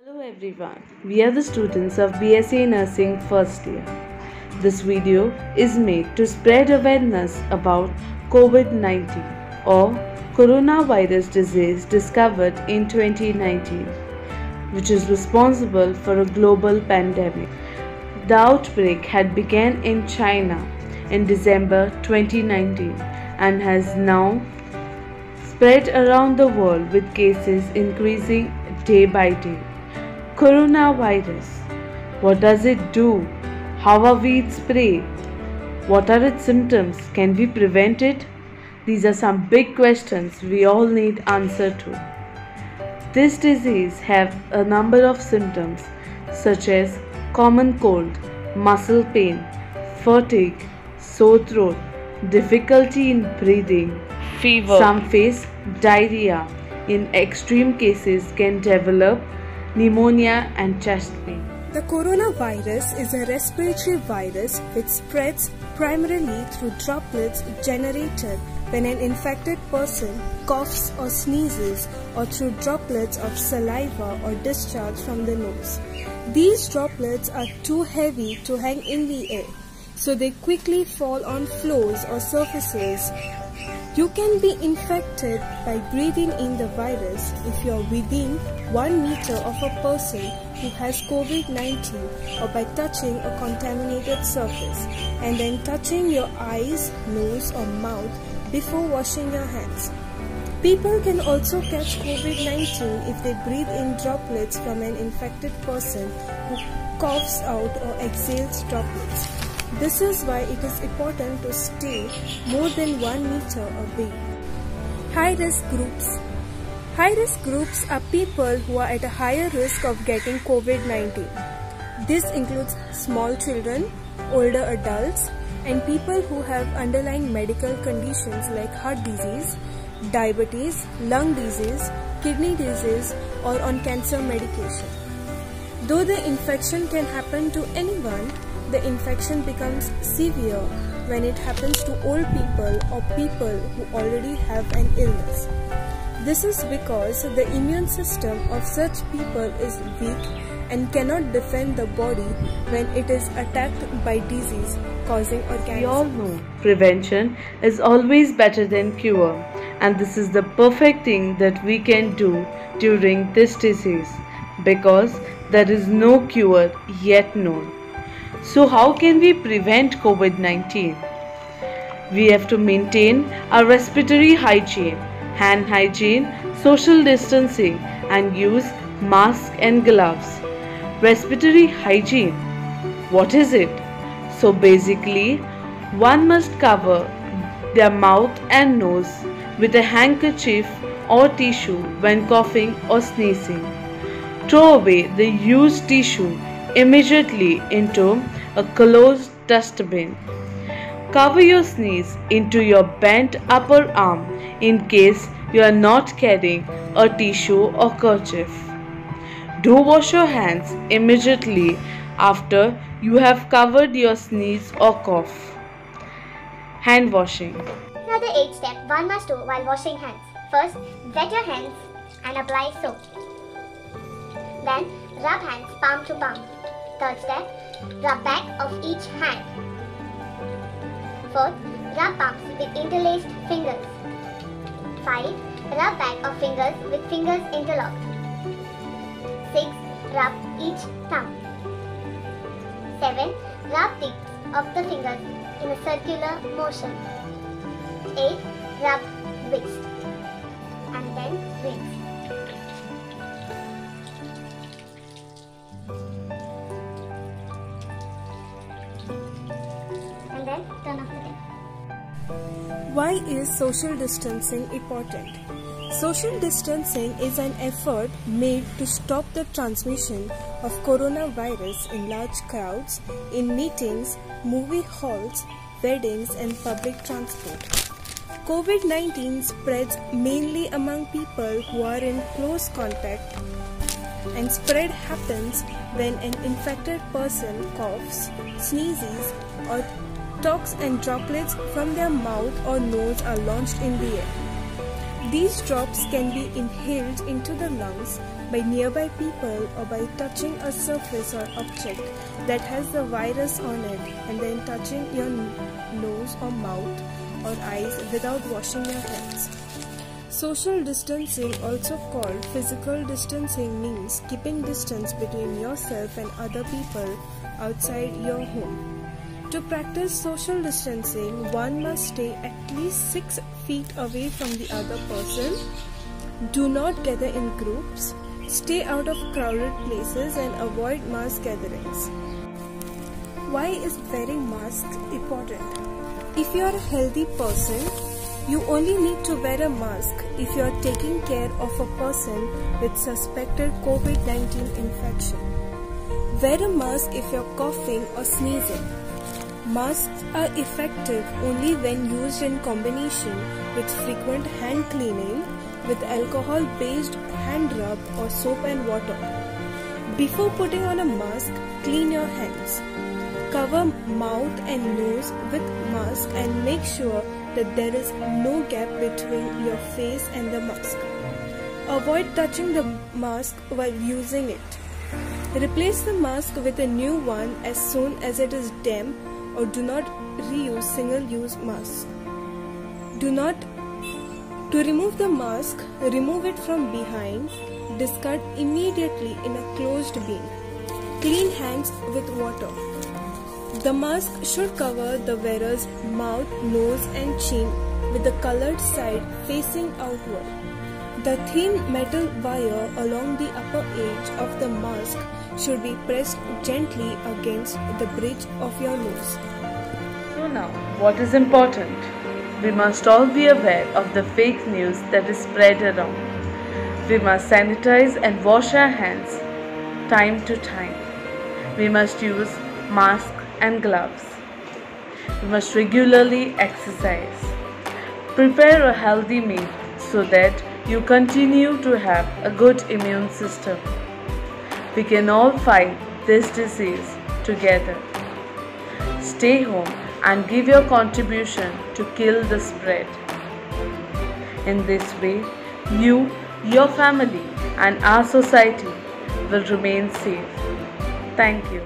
Hello everyone, we are the students of BSc Nursing first year. This video is made to spread awareness about COVID-19 or coronavirus disease discovered in 2019, which is responsible for a global pandemic. The outbreak had begun in China in December 2019 and has now spread around the world with cases increasing day by day. Coronavirus. What does it do? How are we its prey? What are its symptoms? Can we prevent it? These are some big questions we all need answer to. This disease has a number of symptoms such as common cold, muscle pain, fatigue, sore throat, difficulty in breathing, fever. Some face diarrhea. In extreme cases can develop pneumonia and chest pain. The coronavirus is a respiratory virus which spreads primarily through droplets generated when an infected person coughs or sneezes, or through droplets of saliva or discharge from the nose. These droplets are too heavy to hang in the air, so they quickly fall on floors or surfaces. You can be infected by breathing in the virus if you are within 1 meter of a person who has COVID-19, or by touching a contaminated surface and then touching your eyes, nose or mouth before washing your hands. People can also catch COVID-19 if they breathe in droplets from an infected person who coughs out or exhales droplets. This is why it is important to stay more than 1 meter away. High-risk groups. High-risk groups are people who are at a higher risk of getting COVID-19. This includes small children, older adults, and people who have underlying medical conditions like heart disease, diabetes, lung disease, kidney disease, or on cancer medication. Though the infection can happen to anyone, the infection becomes severe when it happens to old people or people who already have an illness. This is because the immune system of such people is weak and cannot defend the body when it is attacked by disease causing organisms. We all know prevention is always better than cure, and this is the perfect thing that we can do during this disease because there is no cure yet known. So how can we prevent COVID-19? We have to maintain our respiratory hygiene, hand hygiene, social distancing, and use masks and gloves. Respiratory hygiene. What is it? So basically, one must cover their mouth and nose with a handkerchief or tissue when coughing or sneezing. Throw away the used tissue immediately into a closed dustbin. Cover your sneeze into your bent upper arm in case you are not carrying a tissue or kerchief. Do wash your hands immediately after you have covered your sneeze or cough. Hand washing. Another 8 step one must do while washing hands. First, wet your hands and apply soap. Then, rub hands palm to palm. Third step, rub back of each hand. Fourth, rub palms with interlaced fingers. 5. Rub back of fingers with fingers interlocked. 6. Rub each thumb. 7. Rub tips of the fingers in a circular motion. 8. Rub wrist. And then rinse. And then turn off the tap. Why is social distancing important? Social distancing is an effort made to stop the transmission of coronavirus in large crowds, in meetings, movie halls, weddings, and public transport. COVID-19 spreads mainly among people who are in close contact, and spread happens when an infected person coughs, sneezes, or talks and droplets from their mouth or nose are launched in the air. These drops can be inhaled into the lungs by nearby people or by touching a surface or object that has the virus on it and then touching your nose or mouth or eyes without washing your hands. Social distancing, also called physical distancing, means keeping distance between yourself and other people outside your home. To practice social distancing, one must stay at least 6 feet away from the other person. Do not gather in groups. Stay out of crowded places and avoid mass gatherings. Why is wearing masks important? If you are a healthy person, you only need to wear a mask if you are taking care of a person with suspected COVID-19 infection. Wear a mask if you are coughing or sneezing. Masks are effective only when used in combination with frequent hand cleaning with alcohol-based hand rub or soap and water. Before putting on a mask, clean your hands. Cover mouth and nose with mask and make sure that there is no gap between your face and the mask. Avoid touching the mask while using it. Replace the mask with a new one as soon as it is damp, or do not reuse single-use masks. To remove the mask, remove it from behind. Discard immediately in a closed bin. Clean hands with water. The mask should cover the wearer's mouth, nose and chin with the colored side facing outward. The thin metal wire along the upper edge of the mask should be pressed gently against the bridge of your nose. So now, what is important? We must all be aware of the fake news that is spread around. We must sanitize and wash our hands time to time. We must use masks and gloves. We must regularly exercise. Prepare a healthy meal so that you continue to have a good immune system. We can all fight this disease together. Stay home and give your contribution to kill the spread. In this way, you, your family, and our society will remain safe. Thank you.